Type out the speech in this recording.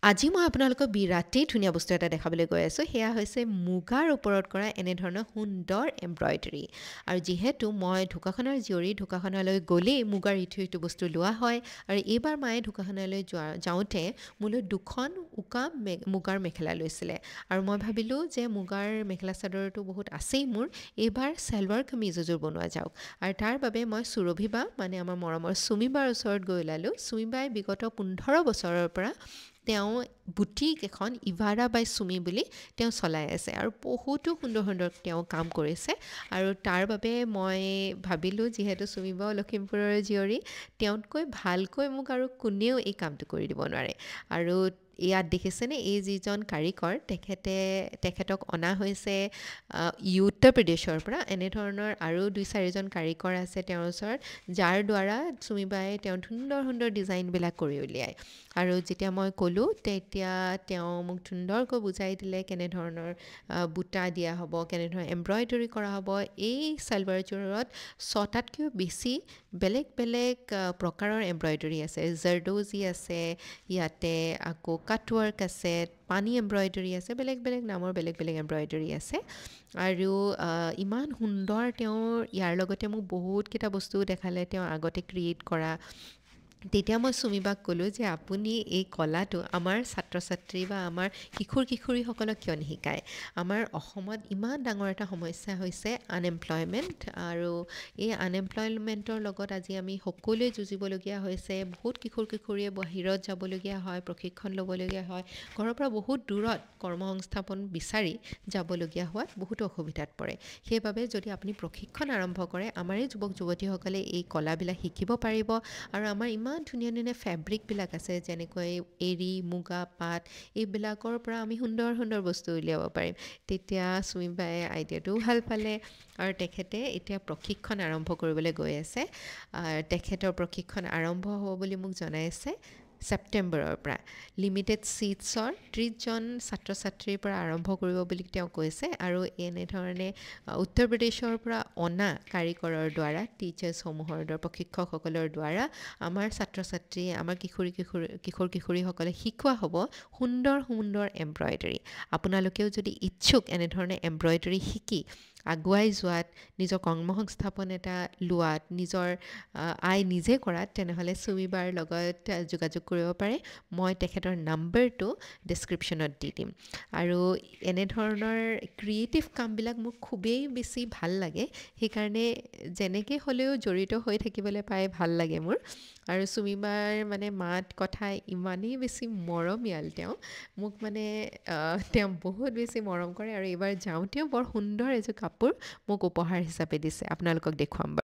আজি মই আপোনালোকক বিৰাটেই ধুনীয়া বস্তু এটা দেখাবলৈ গৈ আছোঁ। সেয়া হৈছে মুগাৰ ওপৰত কৰা এনেধৰণৰ সুন্দৰ এমব্ৰইডাৰী। আৰু যিহেতু মই ঢকুৱাখানাৰ জীয়ৰী, ঢকুৱাখানালৈ গ'লেই মুগাৰ ইটো বস্তু লোৱা হয়। আৰু এইবাৰ মায়ে ঢকুৱাখানালৈ যাওঁতে মোলৈ 2খন উকা মুগাৰ মেখেলা লৈছিলে। আৰু মই ভাবিলোঁ যে মুগাৰ মেখেলা চাদৰটো বহুত আছেই মোৰ, এইবাৰ চেলৱাৰ কামিজ এযোৰ বনোৱা যাওক। আৰু তাৰ বাবে মই সুৰভি বা মানে আমাৰ মৰমৰ চুমিবাৰ ওচৰত গৈ ওলালোঁ। চুমিবাই বিগত 15 বছৰৰ পৰা তেওঁ বুটিক এখন ইভাৰা বাই চুমি বুলি তেওঁ চলাই আছে আৰু বহুতো সুন্দৰ তেওঁ কাম কৰিছে। আৰু তাৰ বাবে মই ভাবিলোঁ যিহেতু চুমিবাও লখিমপুৰৰ জীয়ৰী, তেওঁতকৈ ভালকৈ মোক আৰু কোনেও এই কামটো কৰি দিব নোৱাৰে। আৰু ইয়াত দেখিছেনে, এই যিজন কাৰিকৰ তেখেতক অনা হৈছে উত্তৰ প্ৰদেশৰ পৰা। এনেধৰণৰ আৰু 2-4জন কাৰিকৰ আছে তেওঁৰ ওচৰত, যাৰ দ্বাৰা চুমিবাই তেওঁ সুন্দৰ ডিজাইনবিলাক কৰি উলিয়ায়। আৰু যেতিয়া মই ক'লোঁ তেতিয়া তেওঁ মোক সুন্দৰকৈ বুজাই দিলে কেনেধৰণৰ বুটা দিয়া হ'ব, কেনেধৰণৰ এমব্ৰইডাৰী কৰা হ'ব। এই চালৱাৰযোৰত 6টাতকৈও বেছি বেলেগ প্ৰকাৰৰ এমব্ৰইডাৰী আছে। জাৰদোজি আছে, ইয়াতে আকৌ কাটৱৰ্ক আছে, পানী এমব্ৰইডাৰী আছে, বেলেগ নামৰ বেলেগ এমব্ৰইডাৰী আছে। আৰু ইমান সুন্দৰ তেওঁৰ ইয়াৰ লগতে মোক বহুতকেইটা বস্তুও দেখালে তেওঁ আগতে ক্ৰিয়েট কৰা। তেতিয়া মই চুমিবাক ক'লোঁ যে আপুনি এই কলাটো আমাৰ ছাত্ৰ ছাত্ৰী বা আমাৰ কিশোৰীসকলক কিয় নিশিকায়। আমাৰ অসমত ইমান ডাঙৰ এটা সমস্যা হৈছে আনএমপ্লয়মেণ্ট, আৰু এই আনএমপ্লয়মেণ্টৰ লগত আজি আমি সকলোৱে যুঁজিবলগীয়া হৈছে। বহুত কিশোৰীয়ে বাহিৰত যাবলগীয়া হয়, প্ৰশিক্ষণ ল'বলগীয়া হয়, ঘৰৰ পৰা বহুত দূৰত কৰ্মসংস্থাপন বিচাৰি যাবলগীয়া হোৱাত বহুতো অসুবিধাত পৰে। সেইবাবে যদি আপুনি প্ৰশিক্ষণ আৰম্ভ কৰে, আমাৰ এই যুৱক যুৱতীসকলে এই কলাবিলাক শিকিব পাৰিব। আৰু আমাৰ ইমান ধুনীয়া ফেব্ৰিকবিলাক আছে, যেনেকৈ এৰী, মুগা, পাট, এইবিলাকৰ পৰা আমি সুন্দৰ বস্তু উলিয়াব পাৰিম। তেতিয়া চুমিবাই আইডিয়াটোও ভাল পালে আৰু তেখেতে এতিয়া প্ৰশিক্ষণ আৰম্ভ কৰিবলৈ গৈ আছে। তেখেতৰ প্ৰশিক্ষণ আৰম্ভ হ'ব বুলি মোক জনাইছে ছেপ্টেম্বৰৰ পৰা। লিমিটেড ছিটছৰ 30জন ছাত্ৰ ছাত্ৰীৰ পৰা আৰম্ভ কৰিব বুলি তেওঁ কৈছে। আৰু এনেধৰণে উত্তৰ প্ৰদেশৰ পৰা অনা কাৰিকৰৰ দ্বাৰা, টিচাৰ্ছসমূহৰ দ্বাৰা, প্ৰশিক্ষকসকলৰ দ্বাৰা আমাৰ ছাত্ৰ ছাত্ৰী, আমাৰ কিশোৰীসকলে শিকোৱা হ'ব সুন্দৰ এমব্ৰইডাৰী। আপোনালোকেও যদি ইচ্ছুক এনেধৰণে এমব্ৰইডাৰী শিকি আগুৱাই যোৱাত, নিজৰ কৰ্মসংস্থাপন এটা লোৱাত, নিজৰ আয় নিজে কৰাত, তেনেহ'লে চুমিবাৰ লগত যোগাযোগ কৰিব পাৰে। মই তেখেতৰ নাম্বাৰটো ডেছক্ৰিপশ্যনত দি দিম। আৰু এনেধৰণৰ ক্ৰিয়েটিভ কামবিলাক মোৰ খুবেই বেছি ভাল লাগে, সেইকাৰণে যেনেকৈ হ'লেও জড়িত হৈ থাকিবলৈ পাই ভাল লাগে মোৰ। আৰু চুমিবাৰ মানে মাত কথা ইমানেই বেছি মৰমীয়াল, মোক মানে তেওঁ বহুত বেছি মৰম কৰে। আৰু এইবাৰ যাওঁতেও বৰ সুন্দৰ এযোৰ কাপোৰ মোক উপহাৰ হিচাপে দিছে, আপোনালোকক দেখুৱাম বাৰু।